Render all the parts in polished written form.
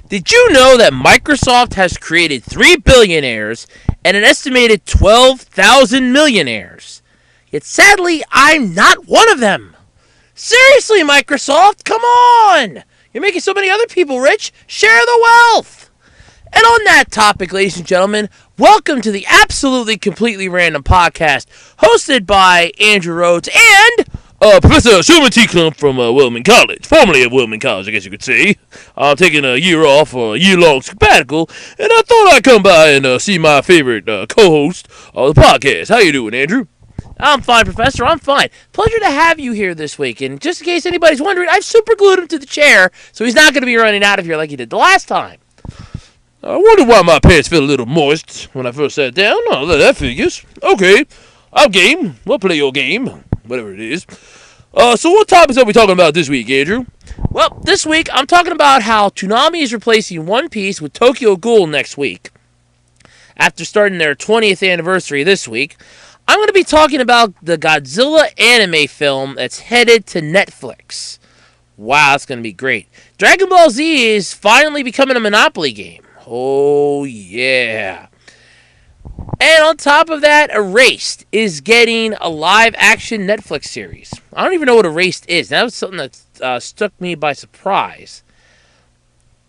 Did you know that Microsoft has created 3 billionaires and an estimated 12,000 millionaires? Yet sadly, I'm not one of them. Seriously, Microsoft, come on! You're making so many other people rich. Share the wealth! And on that topic, ladies and gentlemen, welcome to the absolutely completely random podcast hosted by Andrew Rhodes and Professor Klump from Wellman College, formerly of Wellman College, I guess you could say. I'm taking a year off for a year-long sabbatical, and I thought I'd come by and see my favorite co-host of the podcast. How you doing, Andrew? I'm fine, Professor. I'm fine. Pleasure to have you here this week. And just in case anybody's wondering, I've super glued him to the chair, so he's not going to be running out of here like he did the last time. I wonder why my pants felt a little moist when I first sat down. Oh, that figures. Okay, I'm game. We'll play your game, whatever it is. So what topics are we talking about this week, Andrew? Well, this week I'm talking about how Toonami is replacing One Piece with Tokyo Ghoul next week. After starting their 20th anniversary this week, I'm going to be talking about the Godzilla anime film that's headed to Nexflix. Wow, that's going to be great. Dragon Ball Z is finally becoming a Monopoly game. Oh, yeah. And on top of that, Erased is getting a live-action Netflix series. I don't even know what Erased is. That was something that struck me by surprise.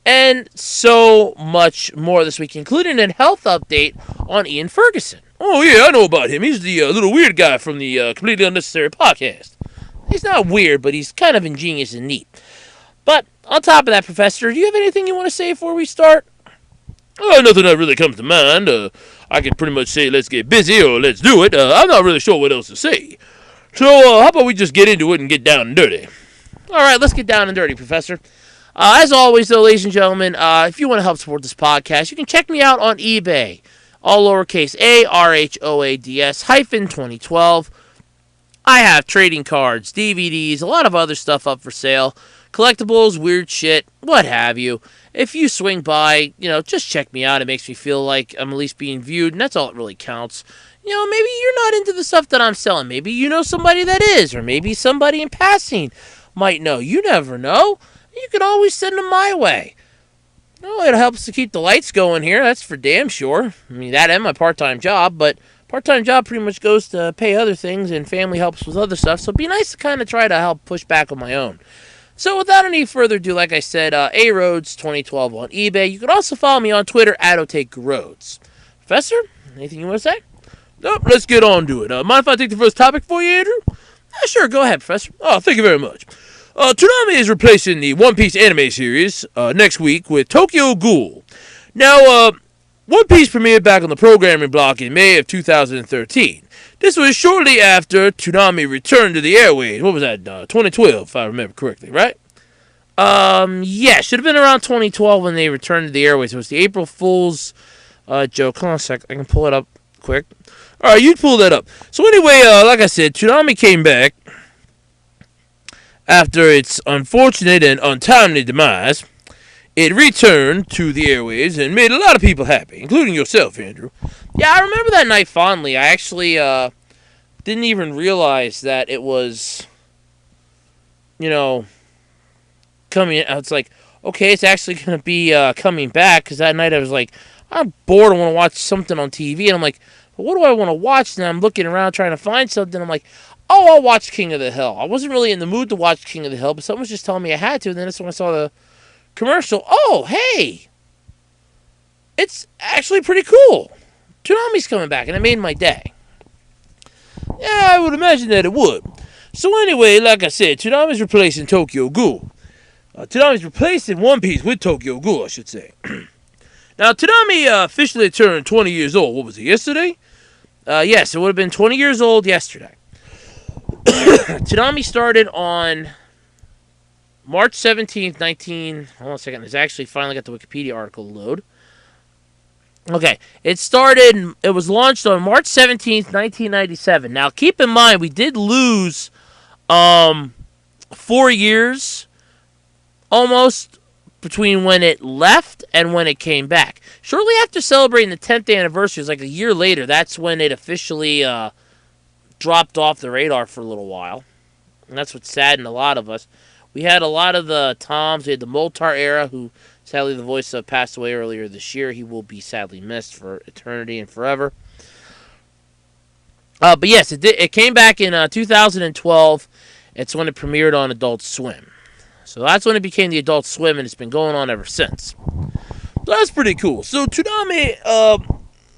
And so much more this week, including a health update on Ian Ferguson. Oh, yeah, I know about him. He's the little weird guy from the Completely Unnecessary podcast. He's not weird, but he's kind of ingenious and neat. But on top of that, Professor, do you have anything you want to say before we start? Nothing that really comes to mind. I can pretty much say let's get busy or let's do it. I'm not really sure what else to say. So how about we just get into it and get down and dirty? All right, let's get down and dirty, Professor. As always, though, ladies and gentlemen, if you want to help support this podcast, you can check me out on eBay. All lowercase a, RHOADS, -2012. I have trading cards, DVDs, a lot of other stuff up for sale. Collectibles, weird shit, what have you. If you swing by, just check me out. It makes me feel like I'm at least being viewed, and that's all that really counts. Maybe you're not into the stuff that I'm selling. Maybe you know somebody that is, or maybe somebody in passing might know. You never know. You can always send them my way. It helps to keep the lights going here, that's for damn sure. I mean, that and my part-time job, but part-time job pretty much goes to pay other things, and family helps with other stuff, so it'd be nice to kind of try to help push back on my own. So without any further ado, like I said, A-Rhodes 2012 on eBay. You can also follow me on Twitter, @OtakeRhodes. Professor, anything you want to say? Nope, let's get on to it. Mind if I take the first topic for you, Andrew? Sure, go ahead, Professor. Oh, thank you very much. Toonami is replacing the One Piece anime series next week with Tokyo Ghoul. Now, One Piece premiered back on the programming block in May of 2013. This was shortly after Toonami returned to the airwaves. What was that? 2012, if I remember correctly, right? Yeah, should have been around 2012 when they returned to the airwaves. It was the April Fool's joke. Hold on a sec, I can pull it up quick. All right, you pull that up. So anyway, like I said, Toonami came back after its unfortunate and untimely demise. It returned to the airwaves and made a lot of people happy, including yourself, Andrew. Yeah, I remember that night fondly. I actually didn't even realize that it was, coming. I was like, okay, it's actually going to be coming back, because that night I was like, I'm bored, I want to watch something on TV, and I'm like, what do I want to watch? And I'm looking around trying to find something. I'm like, oh, I'll watch King of the Hill. I wasn't really in the mood to watch King of the Hill, but someone was just telling me I had to, and then that's when I saw the commercial. Oh, hey! It's actually pretty cool. Toonami's coming back, and it made my day. Yeah, I would imagine that it would. So anyway, like I said, Toonami's replacing Tokyo Ghoul. Toonami's replacing One Piece with Tokyo Ghoul, I should say. Now, Toonami officially turned 20 years old. What was it, yesterday? Yes, it would have been 20 years old yesterday. Toonami started on March 17th, hold on a second. There's actually finally got the Wikipedia article to load. Okay, it was launched on March 17th, 1997. Now, keep in mind, we did lose 4 years almost between when it left and when it came back. Shortly after celebrating the 10th anniversary, it was like a year later, that's when it officially dropped off the radar for a little while. And that's what saddened a lot of us. We had a lot of the Toms, we had the Moltar era, who Sadly, the voice passed away earlier this year. He will be sadly missed for eternity and forever. But yes, it came back in 2012. It's when it premiered on Adult Swim. So that's when it became the Adult Swim, and it's been going on ever since. So that's pretty cool. So Toonami,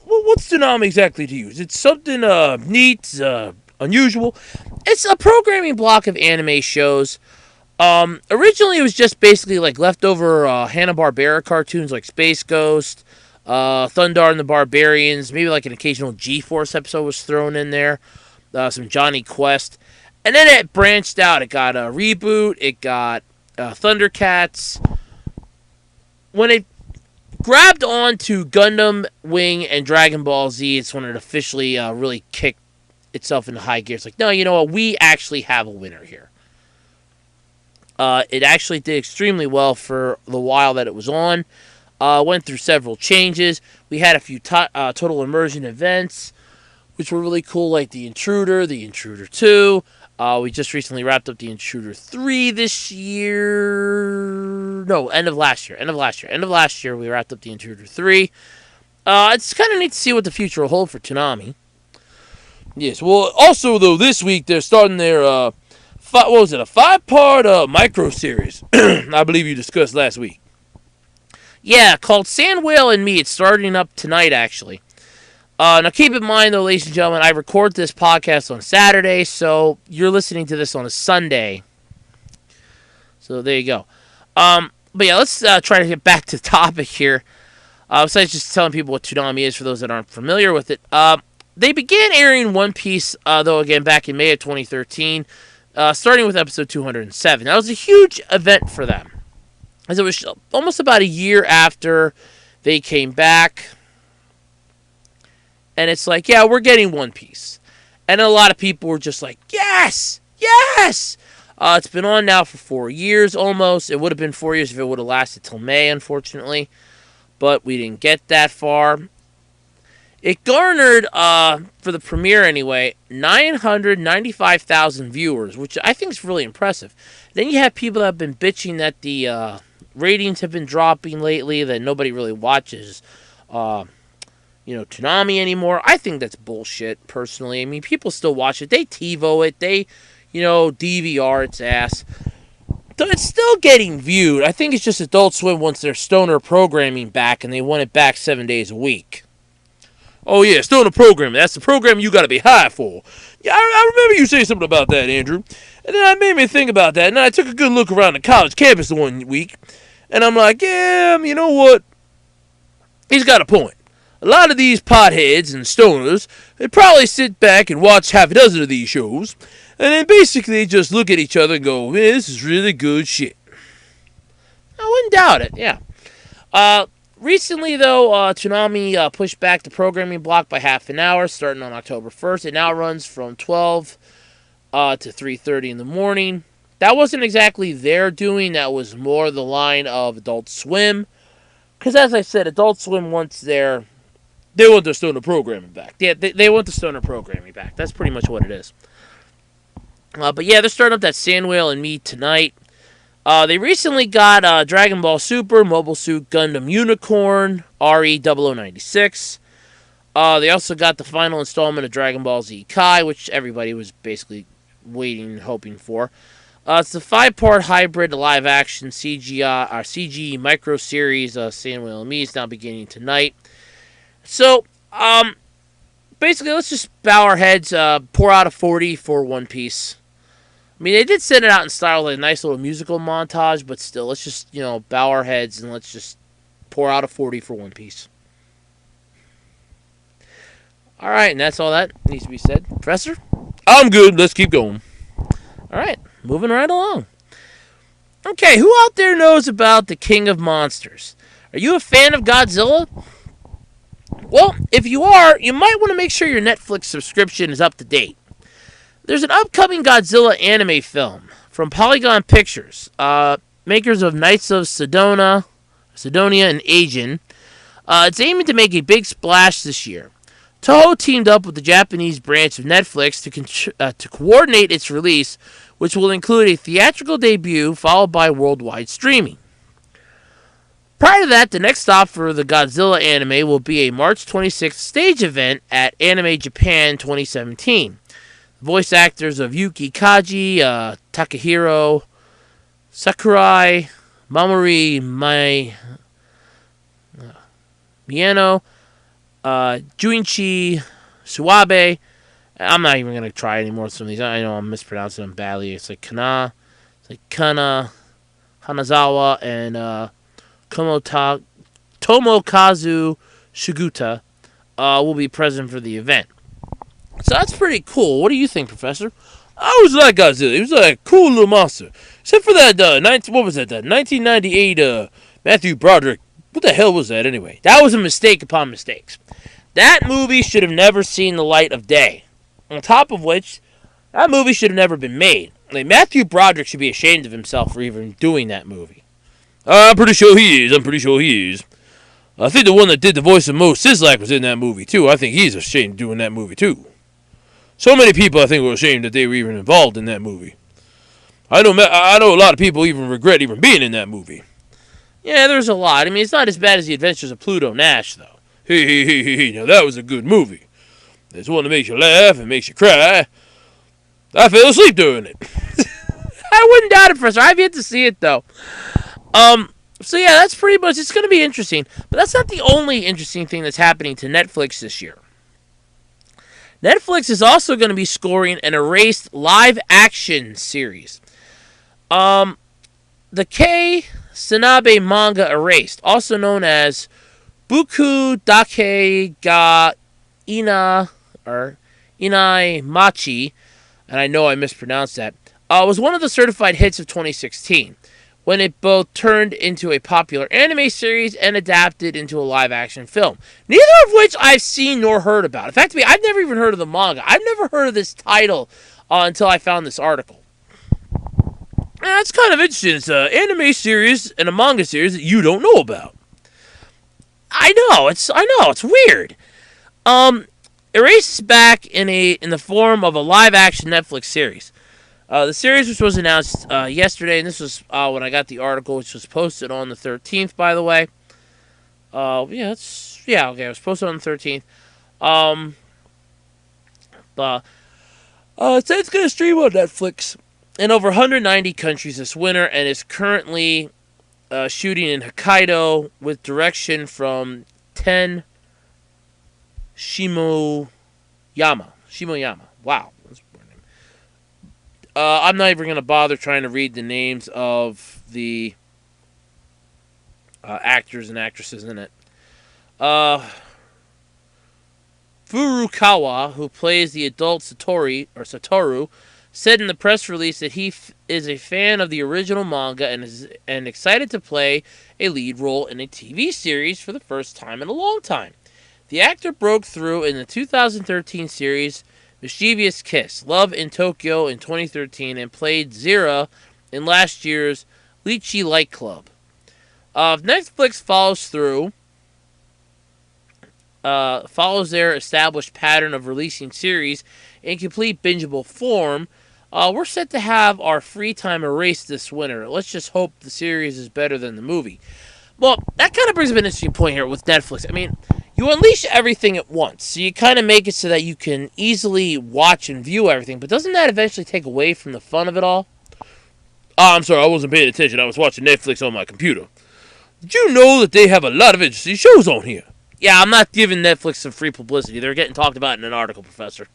what's Toonami exactly to you? Is it something neat, unusual? It's a programming block of anime shows. Originally, it was just basically like leftover Hanna-Barbera cartoons like Space Ghost, Thundar and the Barbarians, maybe like an occasional G-Force episode was thrown in there, some Johnny Quest. And then it branched out. It got a reboot. It got Thundercats. When it grabbed on to Gundam Wing and Dragon Ball Z, it's when it officially really kicked itself into high gear. It's like, no, you know what? We actually have a winner here. It actually did extremely well for the while that it was on. Went through several changes. We had a few total immersion events, which were really cool, like the Intruder 2. We just recently wrapped up the Intruder 3 this year. No, end of last year. End of last year, we wrapped up the Intruder 3. It's kind of neat to see what the future will hold for Toonami. Yes, well, also, though, this week they're starting their, a 5-part micro-series, I believe you discussed last week. Yeah, called Sand Whale and Me. It's starting up tonight, actually. Now, keep in mind, though, ladies and gentlemen, I record this podcast on Saturday, so you're listening to this on a Sunday. So there you go. But yeah, let's try to get back to the topic here. Besides just telling people what Toonami is for those that aren't familiar with it. They began airing One Piece, though, again, back in May of 2013, starting with episode 207. That was a huge event for them, as it was almost about a year after they came back. And it's like, yeah, we're getting One Piece. And a lot of people were just like, yes! Yes! It's been on now for 4 years almost. It would have been 4 years if it would have lasted till May, unfortunately. But we didn't get that far. It garnered, for the premiere anyway, 995,000 viewers, which I think is really impressive. Then you have people that have been bitching that the ratings have been dropping lately, that nobody really watches Toonami anymore. I think that's bullshit, personally. I mean, people still watch it. They TiVo it. They, DVR its ass. So it's still getting viewed. I think it's just Adult Swim wants their stoner programming back, and they want it back 7 days a week. Oh, yeah, stoner programming. That's the program you gotta be high for. Yeah, I remember you saying something about that, Andrew. And then it made me think about that, and I took a good look around the college campus one week, and I'm like, yeah, you know what? He's got a point. A lot of these potheads and stoners, they probably sit back and watch half a dozen of these shows, and then basically just look at each other and go, man, this is really good shit. I wouldn't doubt it, yeah. Recently, though, Toonami pushed back the programming block by half an hour, starting on October 1st. It now runs from 12 to 3:30 in the morning. That wasn't exactly their doing. That was more the line of Adult Swim. Because, as I said, Adult Swim wants their... They want their stoner programming back. Yeah, they want the stoner programming back. That's pretty much what it is. But yeah, they're starting up that Sand Whale and Me tonight. They recently got Dragon Ball Super, Mobile Suit Gundam Unicorn, RE0096. They also got the final installment of Dragon Ball Z Kai, which everybody was basically waiting and hoping for. It's a 5-part hybrid live-action CG micro series. Sand Whale and Me is now beginning tonight. So, basically, let's just bow our heads, pour out a 40 for One Piece. I mean, they did send it out in style, like a nice little musical montage, but still, let's just, bow our heads and let's just pour out a 40 for One Piece. Alright, and that's all that needs to be said. Professor? I'm good. Let's keep going. Alright, moving right along. Okay, who out there knows about the King of Monsters? Are you a fan of Godzilla? Well, if you are, you might want to make sure your Netflix subscription is up to date. There's an upcoming Godzilla anime film from Polygon Pictures, makers of Knights of Sidonia and Agent. It's aiming to make a big splash this year. Toho teamed up with the Japanese branch of Netflix to coordinate its release, which will include a theatrical debut followed by worldwide streaming. Prior to that, the next stop for the Godzilla anime will be a March 26th stage event at Anime Japan 2017. Voice actors of Yuki Kaji, Takahiro Sakurai, Mamoru Miano, Junichi Suwabe. I'm not even going to try anymore with some of these. I know I'm mispronouncing them badly. It's like Kana, Hanazawa, and Tomokazu Shiguta will be present for the event. So that's pretty cool. What do you think, Professor? I was like Godzilla. He was like a cool little monster. Except for that, what was that? That 1998 Matthew Broderick. What the hell was that anyway? That was a mistake upon mistakes. That movie should have never seen the light of day. On top of which, that movie should have never been made. Like, Matthew Broderick should be ashamed of himself for even doing that movie. I'm pretty sure he is. I think the one that did the voice of Mo Sislak was in that movie too. I think he's ashamed of doing that movie too. So many people I think were ashamed that they were even involved in that movie. I know a lot of people even regret even being in that movie. Yeah, there's a lot. I mean, it's not as bad as The Adventures of Pluto Nash, though. Hey, now that was a good movie. It's one that makes you laugh and makes you cry. I fell asleep during it. I wouldn't doubt it, Professor. I've yet to see it, though. So yeah, that's pretty much, it's going to be interesting. But that's not the only interesting thing that's happening to Netflix this year. Netflix is also going to be scoring an Erased live-action series. The Kei Sanabe manga Erased, also known as Buku Dake ga Inai Machi, and I know I mispronounced that, was one of the certified hits of 2016, when it both turned into a popular anime series and adapted into a live-action film. Neither of which I've seen nor heard about. In fact, I've never even heard of the manga. I've never heard of this title until I found this article. And that's kind of interesting. It's an anime series and a manga series that you don't know about. I know, it's weird. Erased is back in the form of a live-action Netflix series. The series, which was announced yesterday, and this was when I got the article, which was posted on the 13th, by the way. It was posted on the 13th. It said it's going to stream on Netflix in over 190 countries this winter, and is currently shooting in Hokkaido with direction from Ten Shimoyama. Wow. I'm not even going to bother trying to read the names of the actors and actresses in it. Furukawa, who plays the adult Satoru, said in the press release that he is a fan of the original manga and excited to play a lead role in a TV series for the first time in a long time. The actor broke through in the 2013 series Mischievous Kiss, Love in Tokyo in 2013, and played Zira in last year's Lychee Light Club. If Netflix follows their established pattern of releasing series in complete bingeable form, we're set to have our free time erased this winter. Let's just hope the series is better than the movie. Well, that kind of brings up an interesting point here with Netflix. I mean, you unleash everything at once, so you kind of make it so that you can easily watch and view everything, but doesn't that eventually take away from the fun of it all? I'm sorry, I wasn't paying attention. I was watching Netflix on my computer. Did you know that they have a lot of interesting shows on here? Yeah, I'm not giving Netflix some free publicity. They're getting talked about in an article, Professor.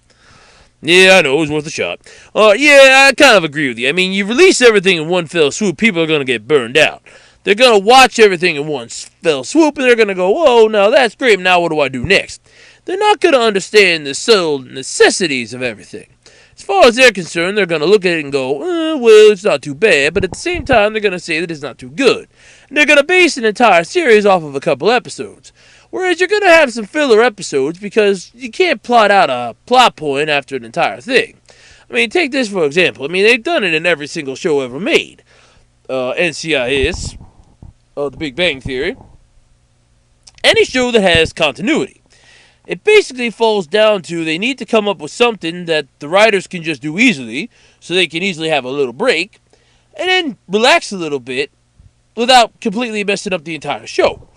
Yeah, I know. It was worth a shot. Yeah, I kind of agree with you. I mean, you release everything in one fell swoop, people are going to get burned out. They're going to watch everything in one fell swoop, and they're going to go, whoa, now that's great. Now what do I do next? They're not going to understand the subtle necessities of everything. As far as they're concerned, they're going to look at it and go, well, it's not too bad, but at the same time, they're going to say that it's not too good. And they're going to base an entire series off of a couple episodes. Whereas you're going to have some filler episodes because you can't plot out a plot point after an entire thing. I mean, take this for example. I mean, they've done it in every single show ever made. NCIS, The Big Bang Theory. Any show that has continuity. It basically falls down to they need to come up with something that the writers can just do easily, so they can easily have a little break, and then relax a little bit, without completely messing up the entire show.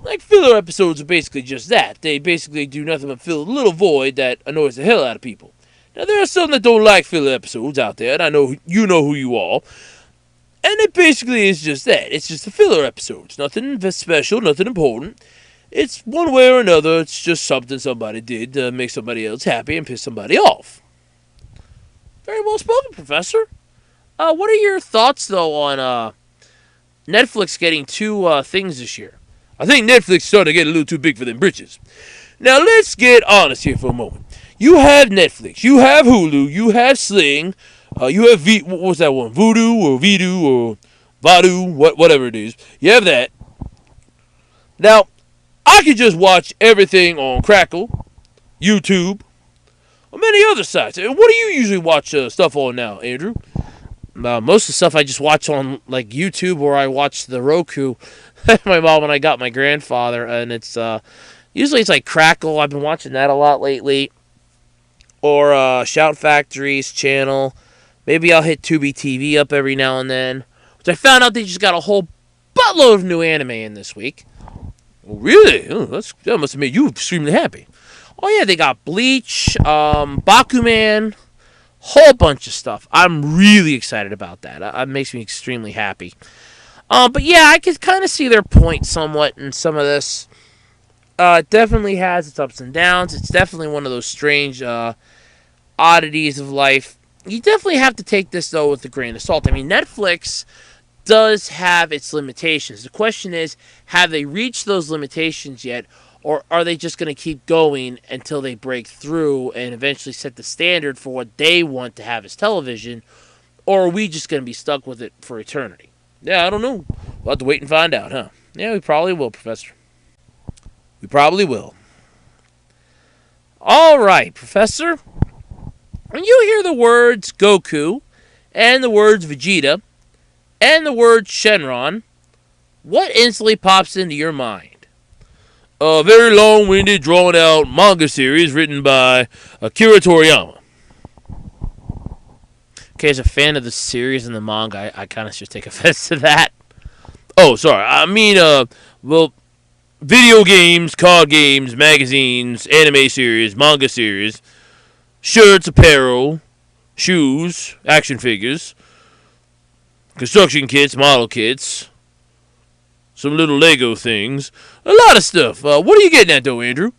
Like, filler episodes are basically just that. They basically do nothing but fill a little void that annoys the hell out of people. Now, there are some that don't like filler episodes out there, and I know you know who you are. And it basically is just that. It's just a filler episode. It's nothing special, nothing important. It's one way or another, it's just something somebody did to make somebody else happy and piss somebody off. Very well spoken, Professor. What are your thoughts, though, on Netflix getting two things this year? I think Netflix is starting to get a little too big for them britches. Now, let's get honest here for a moment. You have Netflix, you have Hulu, you have Sling, you have what's that one? Voodoo or Vadu, whatever it is. You have that. Now, I could just watch everything on Crackle, YouTube, or many other sites. What do you usually watch stuff on now, Andrew? Most of the stuff I just watch on like YouTube, or I watch the Roku. My mom and I got my grandfather, and it's usually it's like Crackle. I've been watching that a lot lately, or Shout Factory's channel. Maybe I'll hit Tubi TV up every now and then, which I found out they just got a whole buttload of new anime in this week. Oh, really? Oh, that must have made you extremely happy. Oh yeah, they got Bleach, Bakuman, whole bunch of stuff. I'm really excited about that. It makes me extremely happy. But yeah, I can kind of see their point somewhat in some of this. It definitely has its ups and downs. It's definitely one of those strange oddities of life. You definitely have to take this, though, with a grain of salt. I mean, Netflix does have its limitations. The question is, have they reached those limitations yet, or are they just going to keep going until they break through and eventually set the standard for what they want to have as television, or are we just going to be stuck with it for eternity? Yeah, I don't know. We'll have to wait and find out, huh? Yeah, we probably will, Professor. We probably will. All right, Professor. When you hear the words Goku, and the words Vegeta, and the word Shenron, what instantly pops into your mind? A very long-winded, drawn-out manga series written by Akira Toriyama. Okay, as a fan of the series and the manga, I kind of should take offense to that. Oh, sorry. I mean, video games, card games, magazines, anime series, manga series, shirts, apparel, shoes, action figures, construction kits, model kits, some little Lego things, a lot of stuff. What are you getting at, though, Andrew?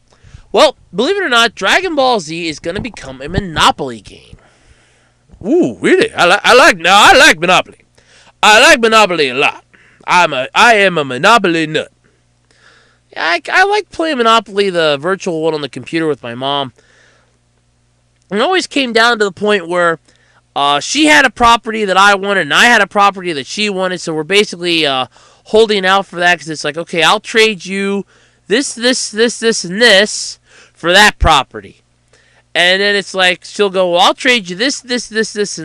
Well, believe it or not, Dragon Ball Z is going to become a Monopoly game. Ooh, really? I like Monopoly. I like Monopoly a lot. I am a Monopoly nut. Yeah, I like playing Monopoly, the virtual one on the computer with my mom. It always came down to the point where she had a property that I wanted, and I had a property that she wanted. So we're basically holding out for that because it's like, okay, I'll trade you this, and this for that property. And then it's like, she'll go, well, I'll trade you this, and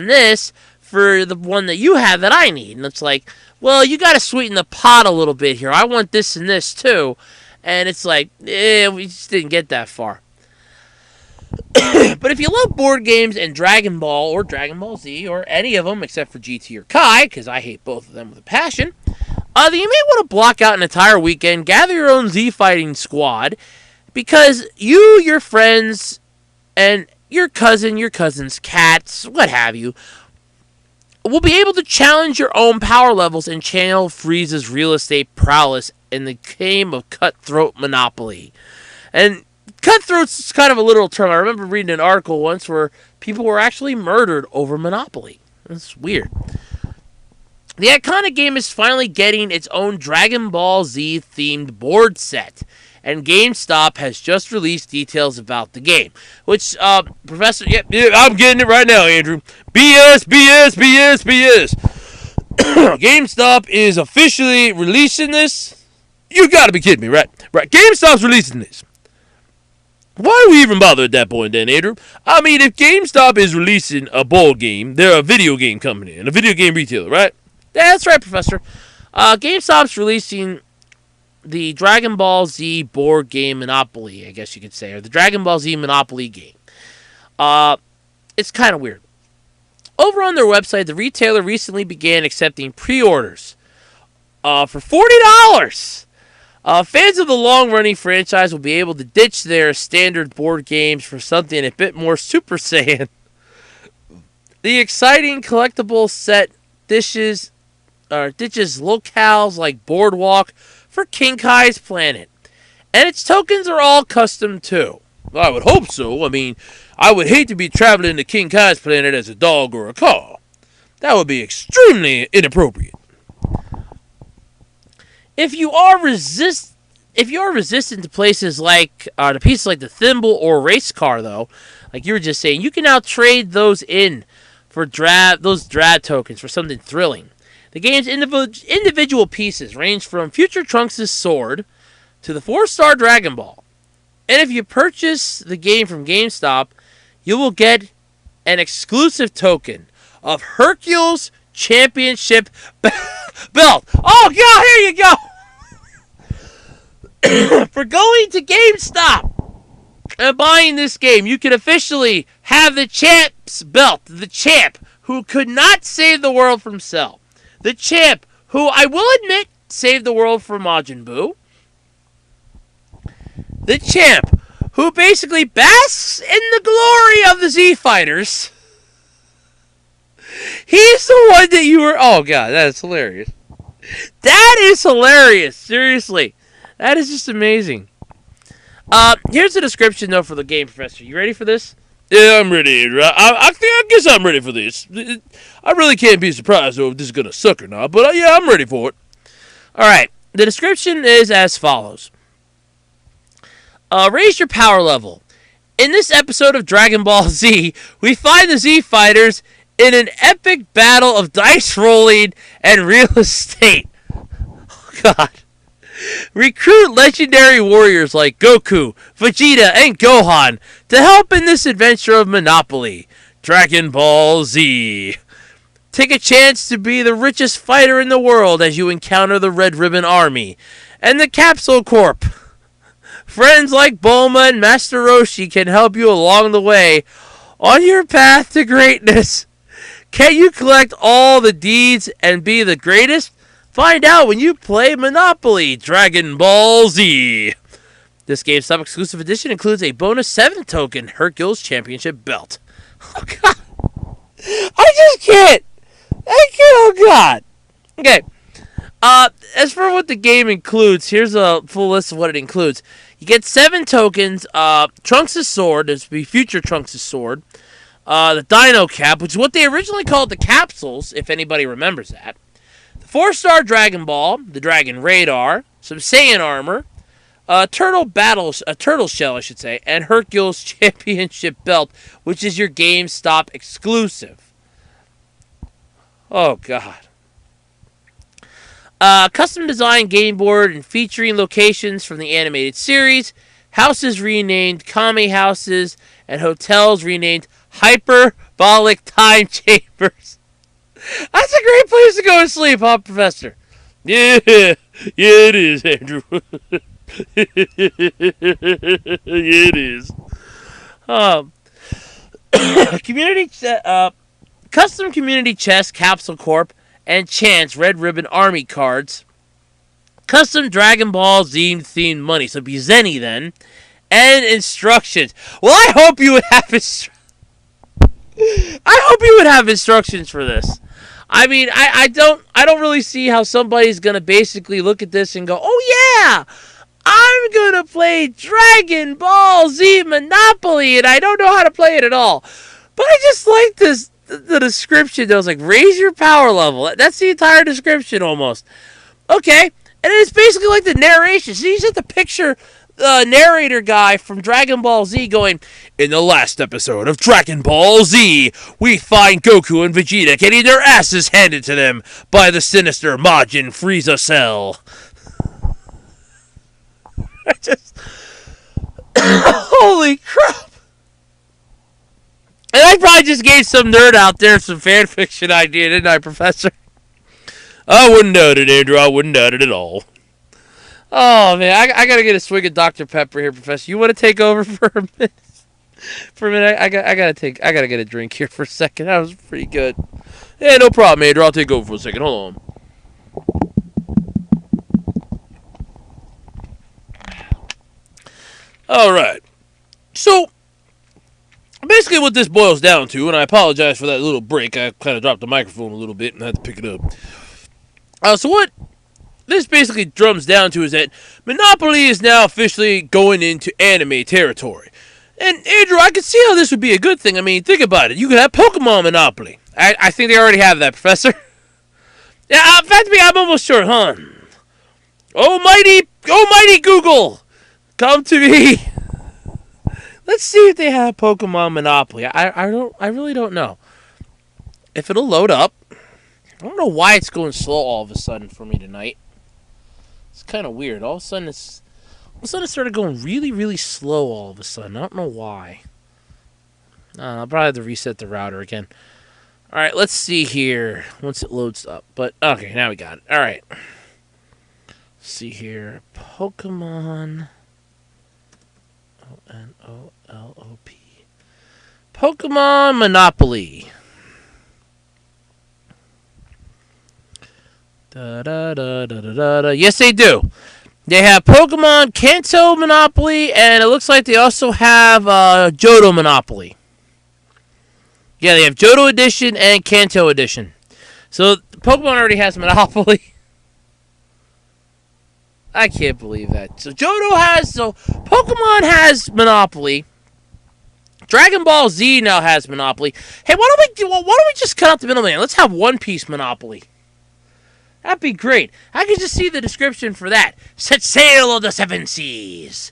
this for the one that you have that I need. And it's like, well, you got to sweeten the pot a little bit here. I want this and this too. And it's like, we just didn't get that far. But if you love board games and Dragon Ball or Dragon Ball Z or any of them except for GT or Kai, because I hate both of them with a passion, then you may want to block out an entire weekend, gather your own Z fighting squad, because you, your friends, and your cousin's cats, what have you, will be able to challenge your own power levels and channel Frieza's real estate prowess in the game of Cutthroat Monopoly. And cutthroat's kind of a literal term. I remember reading an article once where people were actually murdered over Monopoly. That's weird. The iconic game is finally getting its own Dragon Ball Z themed board set, and GameStop has just released details about the game. Which, Professor, yeah, I'm getting it right now, Andrew. BS. GameStop is officially releasing this. You gotta be kidding me, right? Right. GameStop's releasing this. Why do we even bother at that point then, Andrew? I mean, if GameStop is releasing a board game, they're a video game company and a video game retailer, right? Yeah, that's right, Professor. GameStop's releasing the Dragon Ball Z board game Monopoly, I guess you could say, or the Dragon Ball Z Monopoly game. It's kind of weird. Over on their website, the retailer recently began accepting pre-orders for $40. Fans of the long-running franchise will be able to ditch their standard board games for something a bit more Super Saiyan. The exciting collectible set ditches locales like Boardwalk for King Kai's planet. And its tokens are all custom too. I would hope so. I mean, I would hate to be traveling to King Kai's planet as a dog or a car. That would be extremely inappropriate. If you are resistant to places like to pieces like the thimble or race car, though, like you were just saying, you can now trade those in for those drab tokens for something thrilling. The game's individual pieces range from Future Trunks' sword to the 4-star Dragon Ball. And if you purchase the game from GameStop, you will get an exclusive token of Hercules Championship belt. Oh, God, here you go. For going to GameStop and buying this game, you can officially have the champ's belt. The champ who could not save the world from Cell. The champ who, I will admit, saved the world from Majin Buu. The champ who basically basks in the glory of the Z Fighters. He's the one that you were... Oh, God, that is hilarious. That is hilarious. Seriously. That is just amazing. Here's the description, though, for the game, Professor. You ready for this? Yeah, I'm ready. I guess I'm ready for this. I really can't be surprised though if this is going to suck or not, but yeah, I'm ready for it. All right. The description is as follows. Raise your power level. In this episode of Dragon Ball Z, we find the Z Fighters in an epic battle of dice rolling and real estate. Oh, God. Recruit legendary warriors like Goku, Vegeta, and Gohan to help in this adventure of Monopoly. Dragon Ball Z. Take a chance to be the richest fighter in the world as you encounter the Red Ribbon Army and the Capsule Corp. Friends like Bulma and Master Roshi can help you along the way on your path to greatness. Can you collect all the deeds and be the greatest? Find out when you play Monopoly Dragon Ball Z. This GameStop exclusive edition includes a bonus 7 token Hercules Championship belt. Oh, God. I just can't. Oh, God. Okay. As for what the game includes, here's a full list of what it includes. You get 7 tokens. Trunks' sword. This would be Future Trunks' sword. The Dino Cap, which is what they originally called the capsules, if anybody remembers that. 4-star Dragon Ball, the Dragon Radar, some Saiyan armor, a turtle shell, I should say, and Hercules Championship belt, which is your GameStop exclusive. Oh, God. Custom designed game board and featuring locations from the animated series, houses renamed Kame houses, and hotels renamed Hyperbolic Time Chambers. That's a great place to go to sleep, huh, Professor? Yeah, it is, Andrew. Yeah, it is. Custom Community Chest, Capsule Corp, and Chance Red Ribbon Army cards. Custom Dragon Ball Z themed money, so be Zenny then. And instructions. Well, I hope you would have instructions for this. I mean, I don't really see how somebody's gonna basically look at this and go, oh yeah, I'm gonna play Dragon Ball Z Monopoly, and I don't know how to play it at all. But I just like the description. That was like, raise your power level. That's the entire description almost. Okay, and it's basically like the narration. So you just have to picture the narrator guy from Dragon Ball Z going, in the last episode of Dragon Ball Z, we find Goku and Vegeta getting their asses handed to them by the sinister Majin Frieza Cell. I just... Holy crap. And I probably just gave some nerd out there some fan fiction idea, didn't I, Professor? I wouldn't doubt it, Andrew. I wouldn't doubt it at all. Oh, man, I gotta get a swig of Dr. Pepper here, Professor. You want to take over for a minute? For a minute, I gotta get a drink here for a second. That was pretty good. Yeah, no problem, Andrew. I'll take over for a second. Hold on. All right. So, basically what this boils down to, and I apologize for that little break. I kind of dropped the microphone a little bit and I had to pick it up. So what this basically drums down to is that Monopoly is now officially going into anime territory. And Andrew, I could see how this would be a good thing. I mean, think about it. You could have Pokemon Monopoly. I think they already have that, Professor. Yeah, in fact, I'm almost sure, huh? Almighty Google, come to me. Let's see if they have Pokemon Monopoly. I really don't know if it'll load up. I don't know why it's going slow all of a sudden for me tonight. It's kind of weird. All of a sudden it started going really, really slow all of a sudden. I don't know why. I'll probably have to reset the router again. All right, let's see here once it loads up. But okay, now we got it. All right. Let's see here, Pokemon. Monolop. Pokemon Monopoly. Yes, they do. They have Pokemon Kanto Monopoly, and it looks like they also have Johto Monopoly. Yeah, they have Johto Edition and Kanto Edition. So Pokemon already has Monopoly. I can't believe that. So Pokemon has Monopoly. Dragon Ball Z now has Monopoly. Hey, why don't we just cut out the middleman? Let's have One Piece Monopoly. That'd be great. I could just see the description for that. Set sail on the seven seas.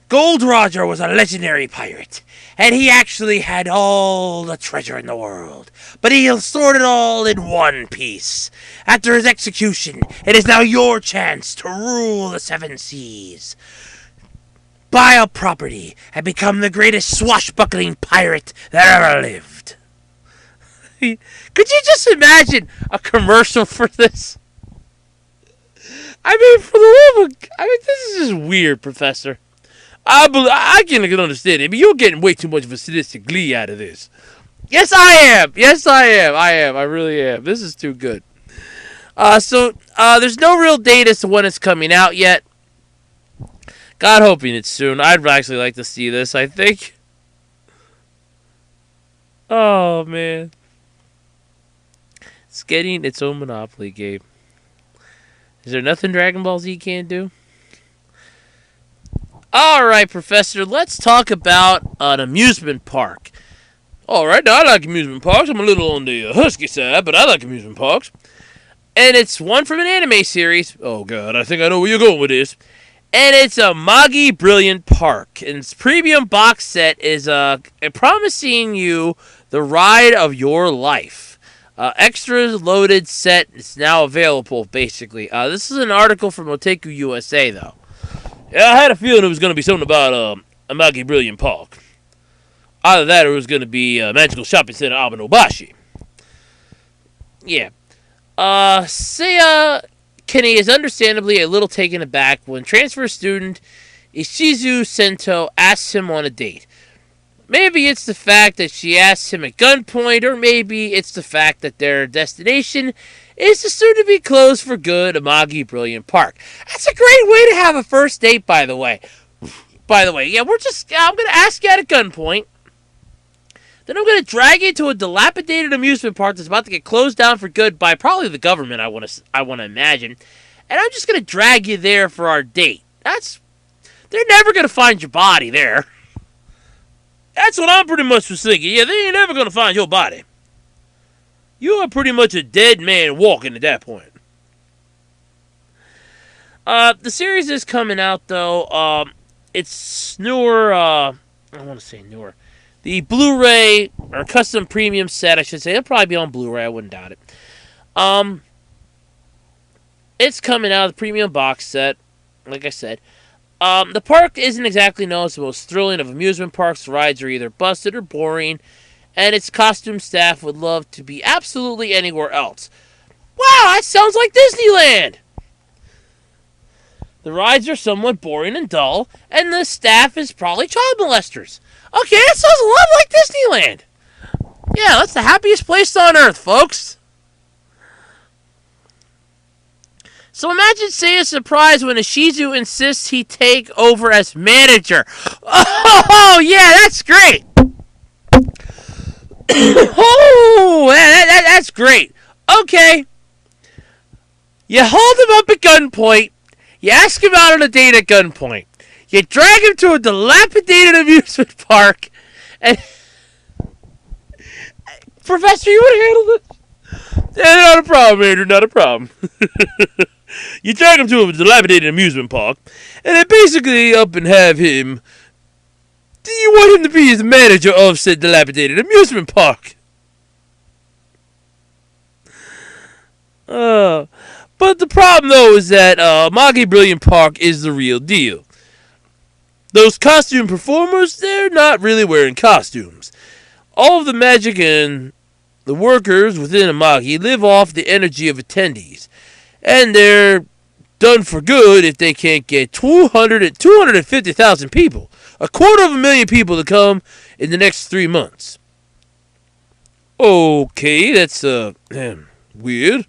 Gold Roger was a legendary pirate, and he actually had all the treasure in the world. But he stored it all in one piece. After his execution, it is now your chance to rule the seven seas. Buy a property and become the greatest swashbuckling pirate that ever lived. Could you just imagine a commercial for this? I mean, for the love of... I mean, this is just weird, Professor. I can understand it, but you're getting way too much of a sadistic glee out of this. Yes, I am. I really am. This is too good. So there's no real date as to when it's coming out yet. God hoping it's soon. I'd actually like to see this, I think. Oh, man. It's getting its own Monopoly game. Is there nothing Dragon Ball Z can't do? Alright, Professor, let's talk about an amusement park. Alright, now I like amusement parks. I'm a little on the husky side, but I like amusement parks. And it's one from an anime series. Oh, God, I think I know where you're going with this. And it's Amagi Brilliant Park. And its premium box set is promising you the ride of your life. Extras loaded set is now available, basically. This is an article from Otaku USA, though. Yeah, I had a feeling it was going to be something about Amagi Brilliant Park. Either that or it was going to be Magical Shopping Center Abenobashi. Yeah. Seiya Kenny is understandably a little taken aback when transfer student Ishizu Sento asks him on a date. Maybe it's the fact that she asks him at gunpoint, or maybe it's the fact that their destination is the soon-to-be closed for good Amagi Brilliant Park. That's a great way to have a first date, by the way. Yeah, I'm going to ask you at a gunpoint. Then I'm going to drag you to a dilapidated amusement park that's about to get closed down for good by probably the government, I want to imagine. And I'm just going to drag you there for our date. They're never going to find your body there. That's what I'm pretty much was thinking. Yeah, they ain't never going to find your body. You are pretty much a dead man walking at that point. The series is coming out, though. It's newer, I want to say newer. The Blu-ray, or custom premium set, I should say. It'll probably be on Blu-ray, I wouldn't doubt it. It's coming out, the premium box set, like I said. The park isn't exactly known as the most thrilling of amusement parks. The rides are either busted or boring, and its costume staff would love to be absolutely anywhere else. Wow, that sounds like Disneyland! The rides are somewhat boring and dull, and the staff is probably child molesters. Okay, that sounds a lot like Disneyland. Yeah, that's the happiest place on earth, folks. So imagine Seiya's surprise when Ishizu insists he take over as manager. Oh, yeah, that's great. Oh, that's great. Okay. You hold him up at gunpoint. You ask him out on a date at gunpoint. You drag him to a dilapidated amusement park. And Professor, you want to handle this? Yeah, not a problem, Andrew, not a problem. You drag him to a dilapidated amusement park, and then basically up and have him. Do you want him to be the manager of said dilapidated amusement park? But the problem, though, is that Amagi Brilliant Park is the real deal. Those costume performers, they're not really wearing costumes. All of the magic and the workers within Amagi live off the energy of attendees. And they're done for good if they can't get 250,000 people, 250,000 people to come in the next 3 months. Okay, that's weird.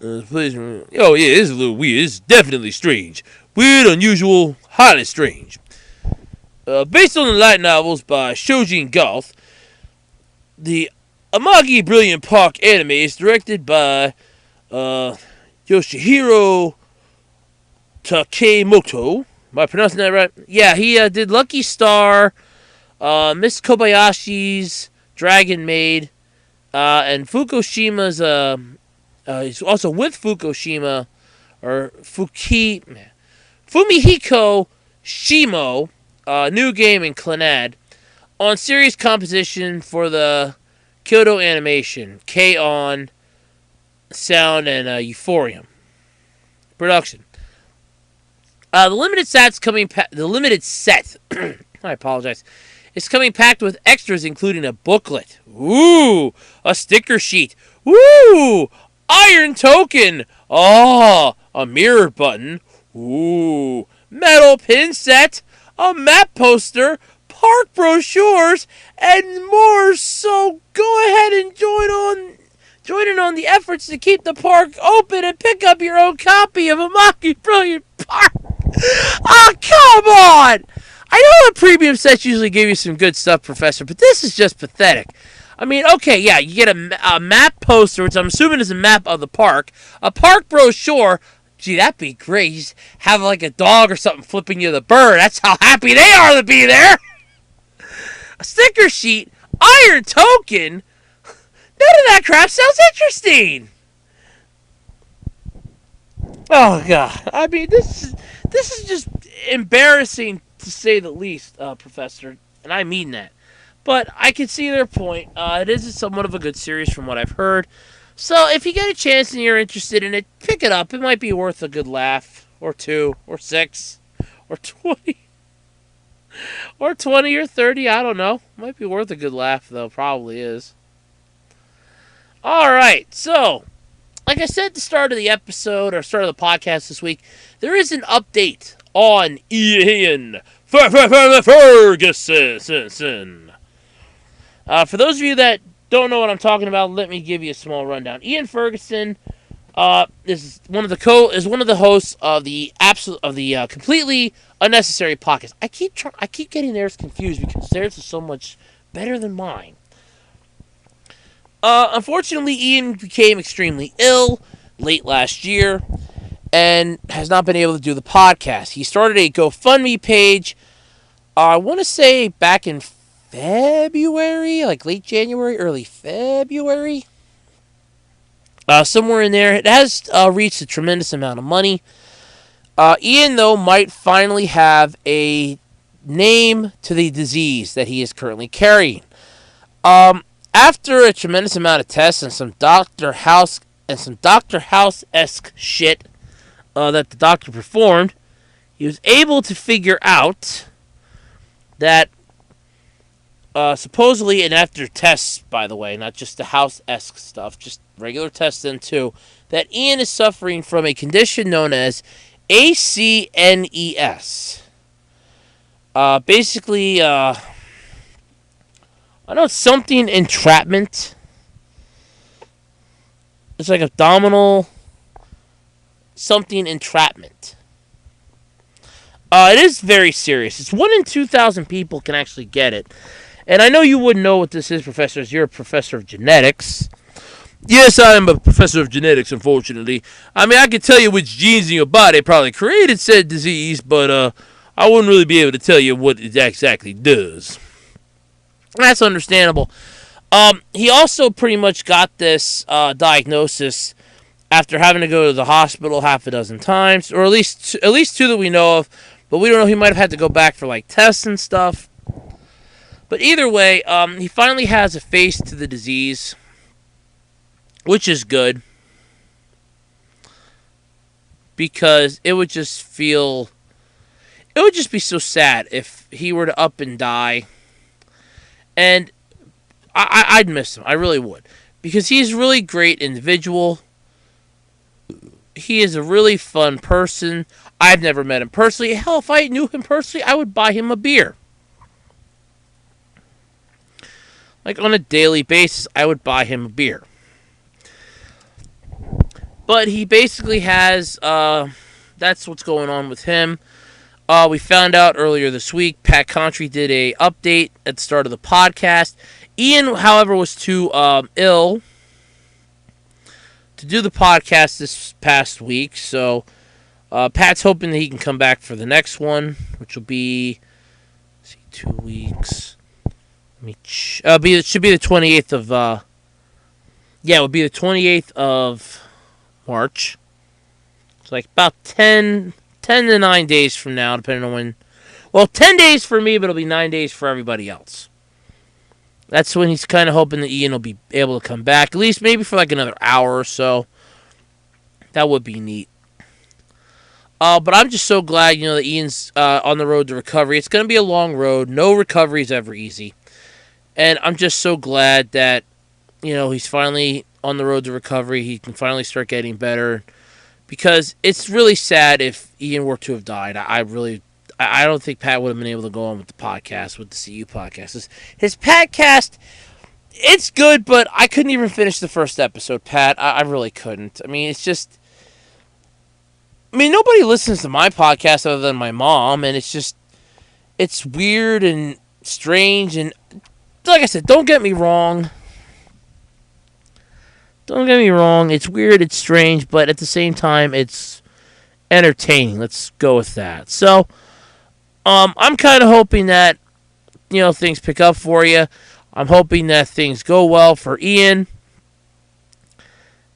Oh yeah, it is a little weird. It's definitely strange. Weird, unusual, highly strange. Based on the light novels by Shojin Goth, the Amagi Brilliant Park anime is directed by Yoshihiro Takemoto. Am I pronouncing that right? Yeah, he did Lucky Star, Miss Kobayashi's Dragon Maid, and Fukushima's. He's also with Fukushima, or Fumihiko Shimo, new game in Clannad, on series composition for the Kyoto Animation, K-On! Sound, and Euphorium production. The limited set, I apologize, is coming packed with extras, including a booklet, ooh, a sticker sheet, ooh, iron token, a mirror button, ooh, metal pin set, a map poster, park brochures, and more. So go ahead and join in on the efforts to keep the park open and pick up your own copy of Amagi Brilliant Park. Oh, come on! I know the premium sets usually give you some good stuff, Professor, but this is just pathetic. I mean, okay, yeah, you get a map poster, which I'm assuming is a map of the park, a park brochure. Gee, that'd be great. You just have like a dog or something flipping you the bird. That's how happy they are to be there. A sticker sheet, iron token. None of that crap sounds interesting. Oh God! I mean, this is just embarrassing to say the least, Professor, and I mean that. But I can see their point. It is somewhat of a good series from what I've heard. So if you get a chance and you're interested in it, pick it up. It might be worth a good laugh, or 2, or 6, or 20, or 20, or 30. I don't know. Might be worth a good laugh, though. Probably is. All right. So, like I said at the start of the episode, or start of the podcast this week, there is an update on Ian Ferguson. For those of you that don't know what I'm talking about, let me give you a small rundown. Ian Ferguson is one of the hosts of the completely unnecessary podcast. I keep getting theirs confused because theirs is so much better than mine. Unfortunately, Ian became extremely ill late last year and has not been able to do the podcast. He started a GoFundMe page. I want to say back in February, like late January, early February. Somewhere in there. It has reached a tremendous amount of money. Ian, though, might finally have a name to the disease that he is currently carrying. After a tremendous amount of tests and some Dr. House-esque shit that the doctor performed, he was able to figure out that supposedly, and after tests, by the way, not just the House-esque stuff, just regular tests then too, that Ian is suffering from a condition known as ACNES. Basically, I know it's something entrapment. It's like abdominal. something entrapment. It is very serious. It's 1 in 2,000 people can actually get it. And I know you wouldn't know what this is, Professor, as you're a professor of genetics. Yes, I am a professor of genetics, unfortunately. I mean, I can tell you which genes in your body probably created said disease, but I wouldn't really be able to tell you what it exactly does. That's understandable. He also pretty much got this diagnosis after having to go to the hospital half a dozen times, or at least two that we know of. But we don't know. He might have had to go back for like tests and stuff. But either way, he finally has a face to the disease, which is good because it would just be so sad if he were to up and die, and I'd miss him. I really would, because he's a really great individual. He is a really fun person. I've never met him personally. Hell, if I knew him personally, I would buy him a beer. Like on a daily basis, I would buy him a beer. But he basically has, that's what's going on with him. We found out earlier this week, Pat Contry did a update at the start of the podcast. Ian, however, was too ill to do the podcast this past week, so Pat's hoping that he can come back for the next one, which will be, 2 weeks. It should be the 28th of, it would be the 28th of March. It's like about 10 to 9 days from now, depending on when. Well, 10 days for me, but it'll be 9 days for everybody else. That's when he's kind of hoping that Ian will be able to come back, at least maybe for like another hour or so. That would be neat. But I'm just so glad, that Ian's on the road to recovery. It's going to be a long road. No recovery is ever easy. And I'm just so glad that, he's finally on the road to recovery. He can finally start getting better. Because it's really sad if Ian were to have died. I don't think Pat would have been able to go on with the podcast, with the CU podcast. His podcast, it's good, but I couldn't even finish the first episode, Pat. I really couldn't. I mean, it's just... nobody listens to my podcast other than my mom, and it's weird and strange, and like I said, don't get me wrong. It's weird, it's strange, but at the same time, it's entertaining. Let's go with that. So, I'm kind of hoping that, things pick up for you. I'm hoping that things go well for Ian.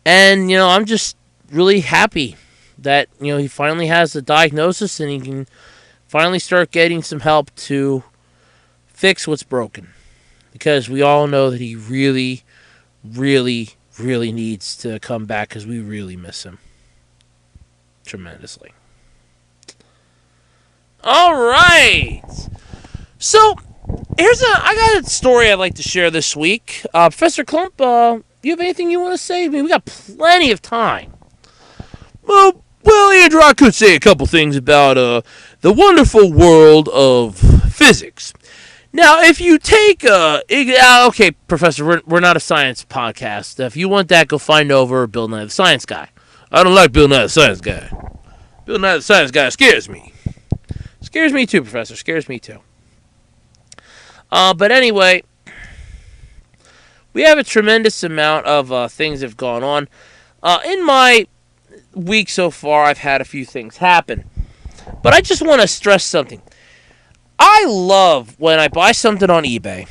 And, I'm just really happy that, he finally has the diagnosis and he can finally start getting some help to fix what's broken. Because we all know that he really, really, really needs to come back because we really miss him tremendously. All right. So, I got a story I'd like to share this week. Professor Klump, you have anything you want to say? We got plenty of time. Well, Andrew, I could say a couple things about the wonderful world of physics. Now, if you take okay, Professor, we're not a science podcast. If you want that, go find over Bill Nye the Science Guy. I don't like Bill Nye the Science Guy. Bill Nye the Science Guy scares me. Scares me too, Professor. Scares me too. But anyway, we have a tremendous amount of things that have gone on. In my week so far, I've had a few things happen. But I just want to stress something. I love when I buy something on eBay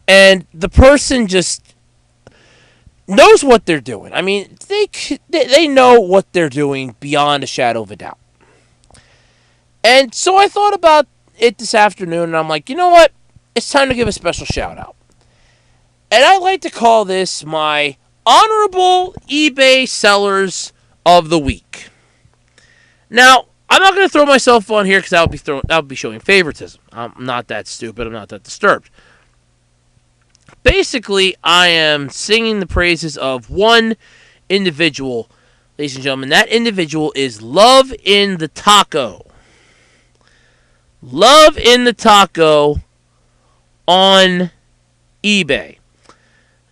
and the person just knows what they're doing. I mean, they know what they're doing beyond a shadow of a doubt. And so I thought about it this afternoon, and I'm like, you know what? It's time to give a special shout out. And I like to call this my honorable eBay sellers of the week. Now, I'm not going to throw myself on here because that would be showing favoritism. I'm not that stupid. I'm not that disturbed. Basically, I am singing the praises of one individual, ladies and gentlemen. That individual is Love in the Taco. Love in the Taco on eBay.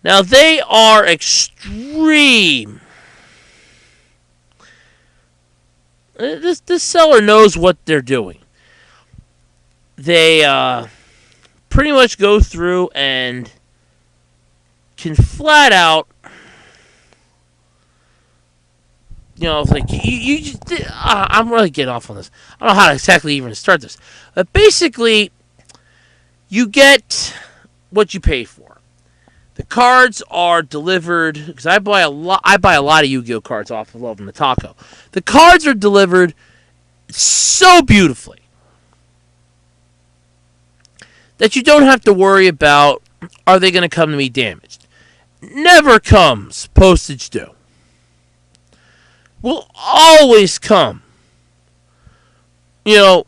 Now, they are extreme This seller knows what they're doing. They pretty much go through and can flat out, like you just, I'm really getting off on this. I don't know how to exactly even start this, but basically, you get what you pay for. The cards are delivered because I buy a lot of Yu-Gi-Oh cards off of Love and the Taco. The cards are delivered so beautifully that you don't have to worry about, are they going to come to me damaged? Never comes postage due. Will always come. You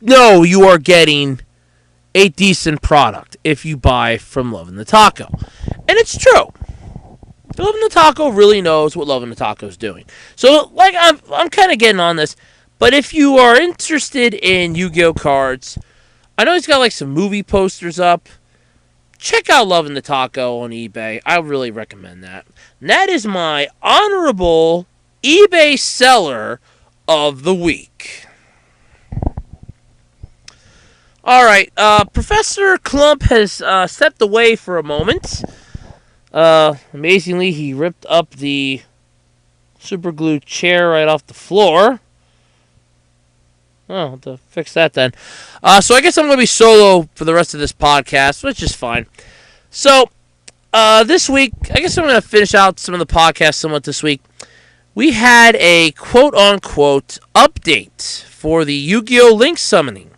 know you are getting a decent product if you buy from Love and the Taco. And it's true. Love and the Taco really knows what Love and the Taco is doing. So, like, I'm kind of getting on this, but if you are interested in Yu-Gi-Oh cards, I know he's got, like, some movie posters up. Check out Love and the Taco on eBay. I really recommend that. And that is my honorable eBay seller of the week. Alright, Professor Klump has stepped away for a moment. Amazingly, he ripped up the super glue chair right off the floor. Oh, I'll have to fix that then. So I guess I'm going to be solo for the rest of this podcast, which is fine. So, this week, I guess I'm going to finish out some of the podcasts somewhat this week. We had a quote-unquote update for the Yu-Gi-Oh! Link summoning,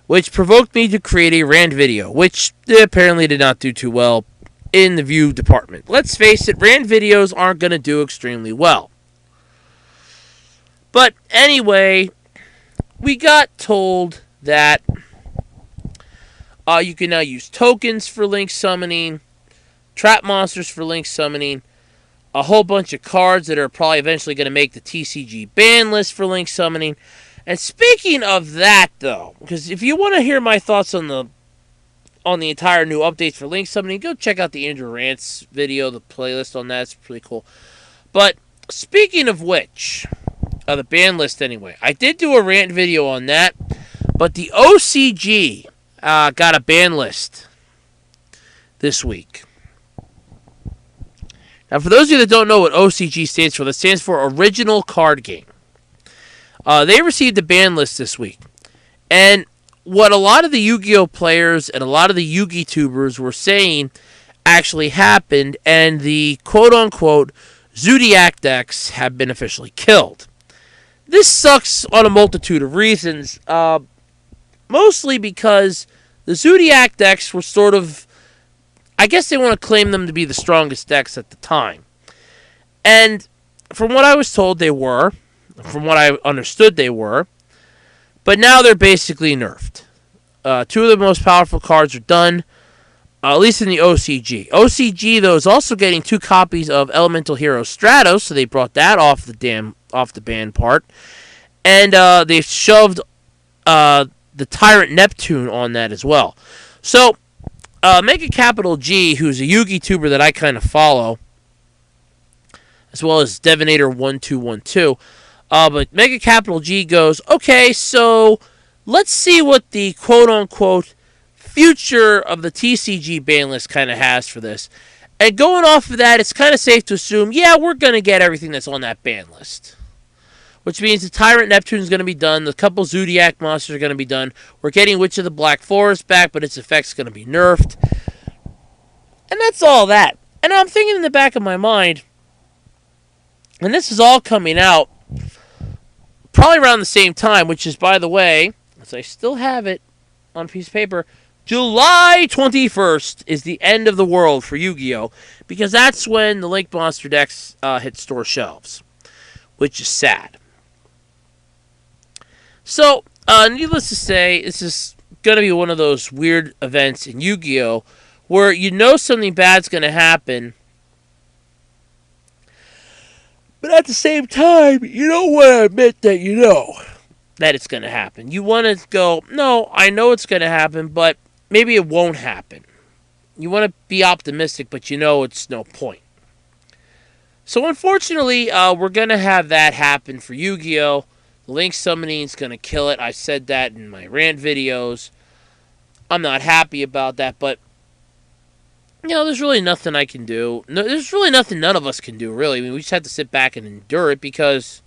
which provoked me to create a rant video, which apparently did not do too well in the view department. Let's face it, rant videos aren't going to do extremely well. But anyway, we got told that you can now use tokens for link summoning, trap monsters for link summoning, a whole bunch of cards that are probably eventually going to make the TCG ban list for link summoning. And speaking of that, though, because if you want to hear my thoughts on the entire new updates for link summoning, go check out the Andrew Rants video, the playlist on that. It's pretty cool. But speaking of which, the ban list anyway, I did do a rant video on that, but the OCG got a ban list this week. Now, for those of you that don't know what OCG stands for, that stands for Original Card Game. They received a ban list this week. And what a lot of the Yu-Gi-Oh! Players and a lot of the Yu-Gi tubers were saying actually happened, and the quote-unquote Zodiac decks have been officially killed. This sucks on a multitude of reasons, mostly because the Zodiac decks were sort of, I guess they want to claim them to be the strongest decks at the time. And from what I was told they were, from what I understood they were, but now they're basically nerfed. Two of the most powerful cards are done, at least in the OCG. OCG, though, is also getting 2 copies of Elemental Hero Stratos, so they brought that off the ban part. And they've shoved the Tyrant Neptune on that as well. So, Mega Capital G, who's a Yu-Gi tuber that I kind of follow, as well as Devonator1212, but Mega Capital G goes, okay, so let's see what the quote-unquote future of the TCG ban list kind of has for this. And going off of that, it's kind of safe to assume, yeah, we're going to get everything that's on that ban list. Which means the Tyrant Neptune is going to be done, the couple Zodiac monsters are going to be done, we're getting Witch of the Black Forest back, but its effect's going to be nerfed. And that's all that. And I'm thinking in the back of my mind, and this is all coming out probably around the same time, which is, by the way, as I still have it on a piece of paper, July 21st is the end of the world for Yu-Gi-Oh! Because that's when the Link Monster decks hit store shelves, which is sad. So, needless to say, this is going to be one of those weird events in Yu-Gi-Oh! Where you know something bad's going to happen, but at the same time, you don't want to admit that you know that it's going to happen. You want to go, no, I know it's going to happen, but maybe it won't happen. You want to be optimistic, but you know it's no point. So unfortunately, we're going to have that happen for Yu-Gi-Oh! Link summoning is going to kill it. I said that in my rant videos. I'm not happy about that, but there's really nothing I can do. No, there's really nothing none of us can do, really. I mean, we just have to sit back and endure it because,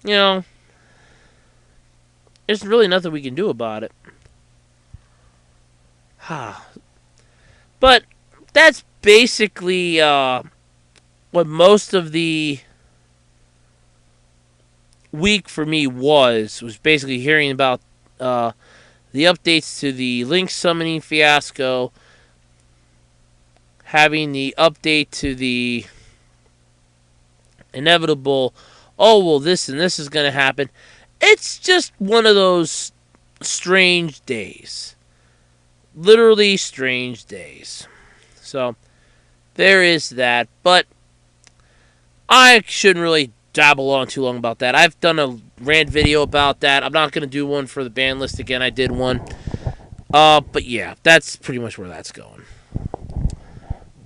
there's really nothing we can do about it. But that's basically what most of the week for me was basically hearing about the updates to the Link summoning fiasco, having the update to the inevitable, oh, well, this and this is going to happen. It's just one of those strange days. Literally strange days. So, there is that. But I shouldn't really dabble on too long about that. I've done a rant video about that. I'm not going to do one for the ban list again. I did one. But yeah, that's pretty much where that's going.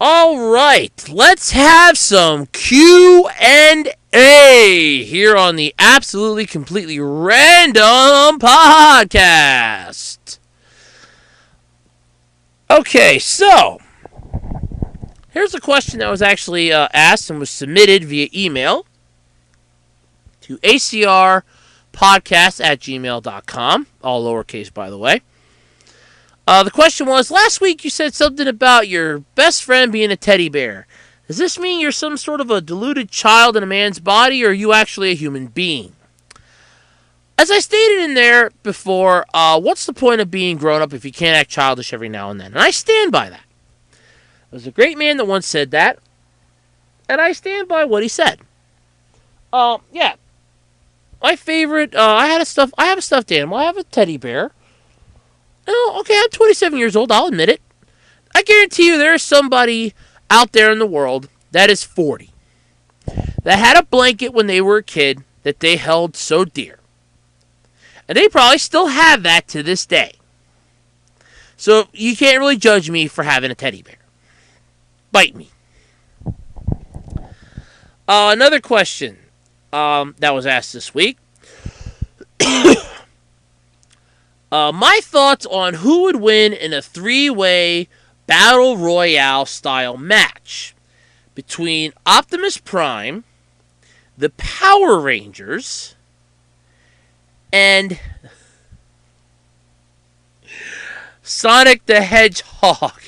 All right, let's have some Q&A here on the Absolutely Completely Random Podcast. Okay, so here's a question that was actually asked and was submitted via email to acrpodcast@gmail.com, all lowercase, by the way. The question was, last week you said something about your best friend being a teddy bear. Does this mean you're some sort of a deluded child in a man's body, or are you actually a human being? As I stated in there before, what's the point of being grown up if you can't act childish every now and then? And I stand by that. There was a great man that once said that, and I stand by what he said. Yeah. My favorite, I have a stuffed animal. I have a teddy bear. Oh, okay, I'm 27 years old. I'll admit it. I guarantee you there is somebody out there in the world that is 40 that had a blanket when they were a kid that they held so dear. And they probably still have that to this day. So you can't really judge me for having a teddy bear. Bite me. Another question that was asked this week. My thoughts on who would win in a 3-way Battle Royale style match between Optimus Prime, the Power Rangers, and Sonic the Hedgehog.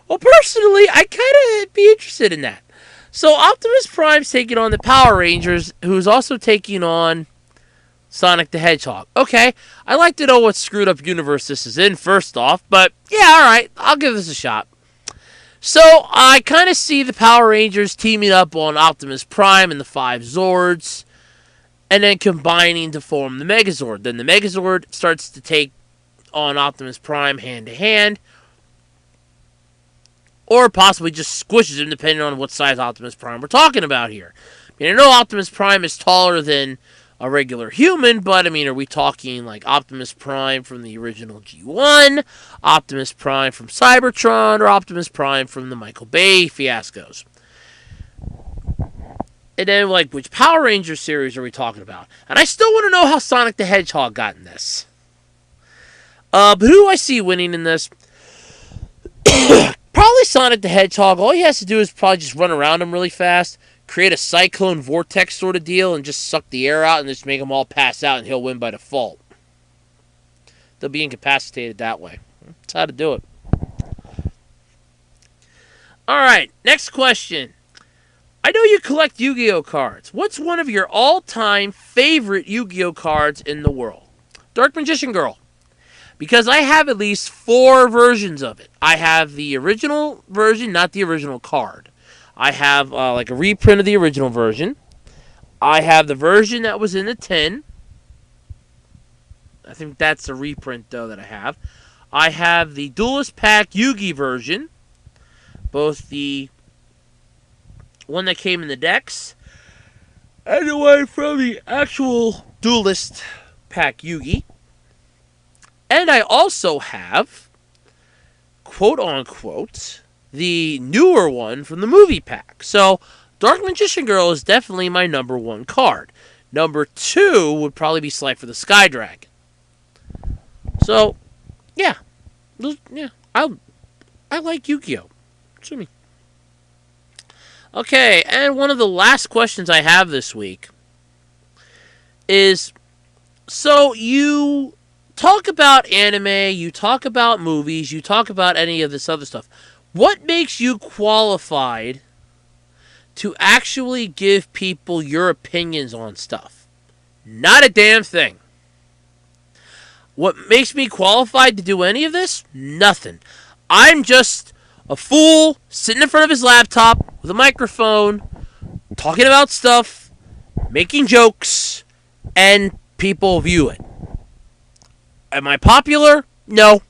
Well, personally, I kind of be interested in that. So Optimus Prime's taking on the Power Rangers, who's also taking on Sonic the Hedgehog. Okay, I'd like to know what screwed up universe this is in, first off, but yeah, alright, I'll give this a shot. So, I kind of see the Power Rangers teaming up on Optimus Prime and the 5 Zords, and then combining to form the Megazord. Then the Megazord starts to take on Optimus Prime hand-to-hand, or possibly just squishes him, depending on what size Optimus Prime we're talking about here. I mean, I know Optimus Prime is taller than a regular human, but I mean, are we talking like Optimus Prime from the original G1, Optimus Prime from Cybertron, or Optimus Prime from the Michael Bay fiascos? And then, like, which Power Rangers series are we talking about? And I still want to know how Sonic the Hedgehog got in this. But who do I see winning in this? Probably Sonic the Hedgehog. All he has to do is probably just run around him really fast, create a cyclone vortex sort of deal, and just suck the air out and just make them all pass out, and he'll win by default. They'll be incapacitated that way. That's how to do it. Alright, next question. I know you collect Yu-Gi-Oh cards. What's one of your all-time favorite Yu-Gi-Oh cards in the world? Dark Magician Girl. Because I have at least 4 versions of it. I have the original version, not the original card. I have like a reprint of the original version. I have the version that was in the tin. I think that's a reprint, though, that I have. I have the Duelist Pack Yugi version. Both the one that came in the decks and the one from the actual Duelist Pack Yugi. And I also have, quote-unquote, the newer one from the movie pack. So, Dark Magician Girl is definitely my number 1 card. Number 2 would probably be Slifer the Sky Dragon. So, yeah. I like Yu-Gi-Oh! Sue me. Okay, and one of the last questions I have this week is, so you talk about anime, you talk about movies, you talk about any of this other stuff. What makes you qualified to actually give people your opinions on stuff? Not a damn thing. What makes me qualified to do any of this? Nothing. I'm just a fool sitting in front of his laptop with a microphone, talking about stuff, making jokes, and people view it. Am I popular? No.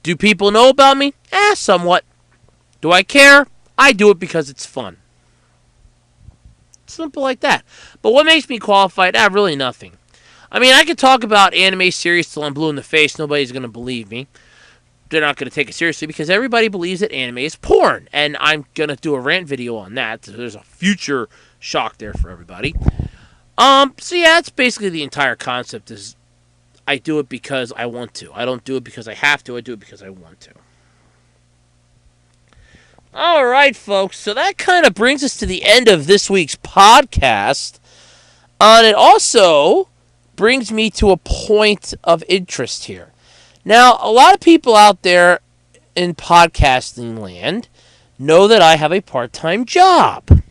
Do people know about me? Somewhat. Do I care? I do it because it's fun. Simple like that. But what makes me qualified? Really nothing. I mean, I could talk about anime series till I'm blue in the face. Nobody's going to believe me. They're not going to take it seriously because everybody believes that anime is porn. And I'm going to do a rant video on that. So there's a future shock there for everybody. So yeah, that's basically the entire concept is I do it because I want to. I don't do it because I have to. I do it because I want to. All right, folks. So that kind of brings us to the end of this week's podcast. And it also brings me to a point of interest here. Now, a lot of people out there in podcasting land know that I have a part-time job.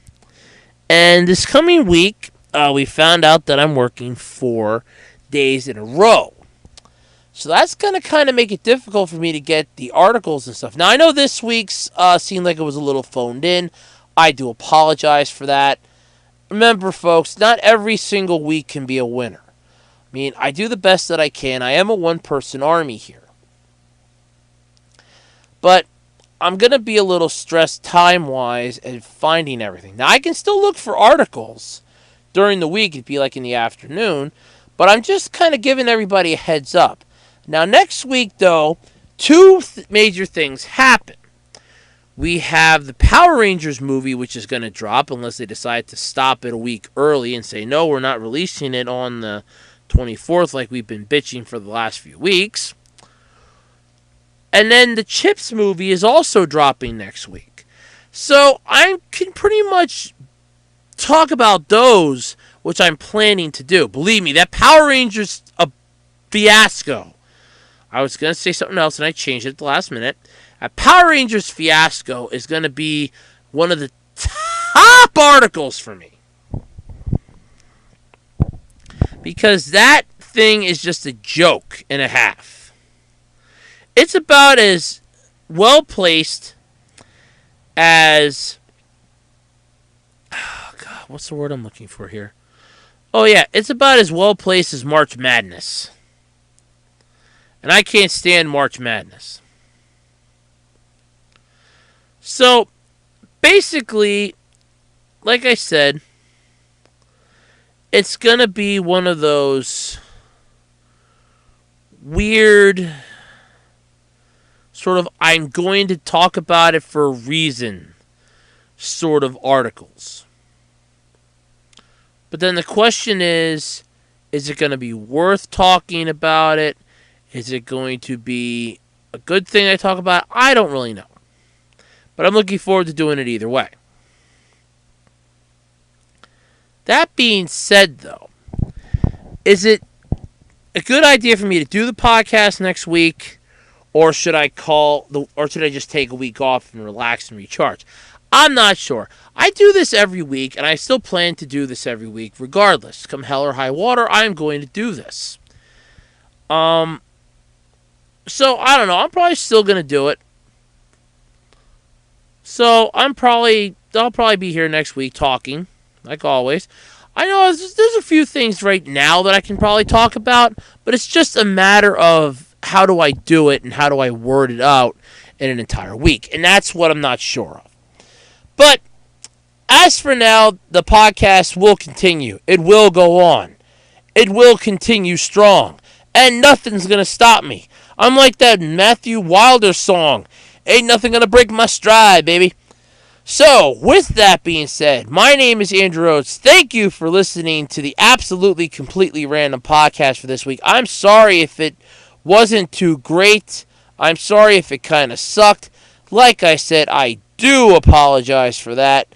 And this coming week, we found out that I'm working 4 days in a row. So that's going to kind of make it difficult for me to get the articles and stuff. Now, I know this week's seemed like it was a little phoned in. I do apologize for that. Remember, folks, not every single week can be a winner. I mean, I do the best that I can. I am a one-person army here. But I'm going to be a little stressed time-wise and finding everything. Now, I can still look for articles during the week. It'd be like in the afternoon. But I'm just kind of giving everybody a heads up. Now, next week, though, 2 major things happen. We have the Power Rangers movie, which is going to drop, unless they decide to stop it a week early and say, no, we're not releasing it on the 24th like we've been bitching for the last few weeks. And then the Chips movie is also dropping next week. So I can pretty much talk about those, which I'm planning to do. Believe me, that Power Rangers a fiasco. I was going to say something else, and I changed it at the last minute. A Power Rangers fiasco is going to be one of the top articles for me. Because that thing is just a joke and a half. It's about as well placed as... Oh, God, what's the word I'm looking for here? Oh, yeah, it's about as well placed as March Madness. And I can't stand March Madness. So, basically, like I said, it's going to be one of those weird sort of I'm going to talk about it for a reason sort of articles. But then the question is it going to be worth talking about it? Is it going to be a good thing I talk about? I don't really know. But I'm looking forward to doing it either way. That being said, though, is it a good idea for me to do the podcast next week, or should I just take a week off and relax and recharge? I'm not sure. I do this every week, and I still plan to do this every week, regardless. Come hell or high water, I am going to do this. So, I don't know. I'm probably still going to do it. So, I'll probably be here next week talking, like always. I know there's a few things right now that I can probably talk about, but it's just a matter of how do I do it and how do I word it out in an entire week. And that's what I'm not sure of. But, as for now, the podcast will continue. It will go on. It will continue strong. And nothing's going to stop me. I'm like that Matthew Wilder song. Ain't nothing gonna break my stride, baby. So, with that being said, my name is Andrew Rhodes. Thank you for listening to the absolutely completely random podcast for this week. I'm sorry if it wasn't too great. I'm sorry if it kind of sucked. Like I said, I do apologize for that.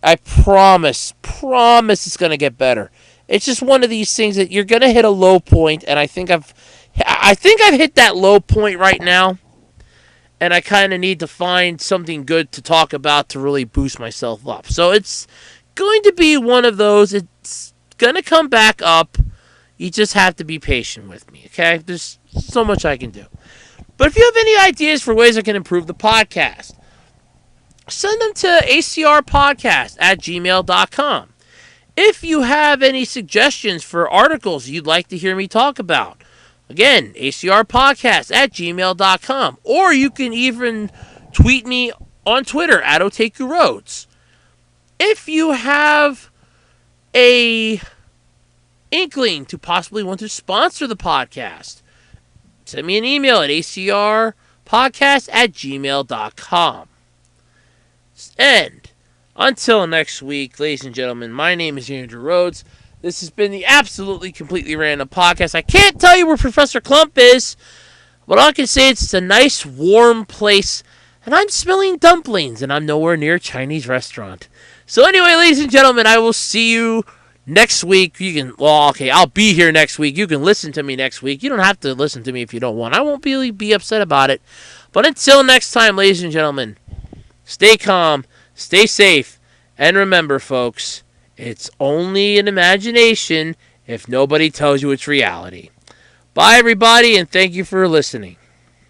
I promise it's going to get better. It's just one of these things that you're going to hit a low point, and I think I've hit that low point right now. And I kind of need to find something good to talk about to really boost myself up. So it's going to be one of those. It's going to come back up. You just have to be patient with me, okay? There's so much I can do. But if you have any ideas for ways I can improve the podcast, send them to acrpodcast@gmail.com. If you have any suggestions for articles you'd like to hear me talk about, again, acrpodcast@gmail.com. Or you can even tweet me on Twitter @OtakuRhodes. If you have a inkling to possibly want to sponsor the podcast, send me an email at acrpodcast@gmail.com. And until next week, ladies and gentlemen, my name is Andrew Rhodes. This has been the absolutely completely random podcast. I can't tell you where Professor Klump is, but all I can say is it's a nice warm place, and I'm smelling dumplings, and I'm nowhere near a Chinese restaurant. So anyway, ladies and gentlemen, I will see you next week. I'll be here next week. You can listen to me next week. You don't have to listen to me if you don't want. I won't really be upset about it. But until next time, ladies and gentlemen, stay calm, stay safe, and remember, folks, it's only an imagination if nobody tells you it's reality. Bye, everybody, and thank you for listening.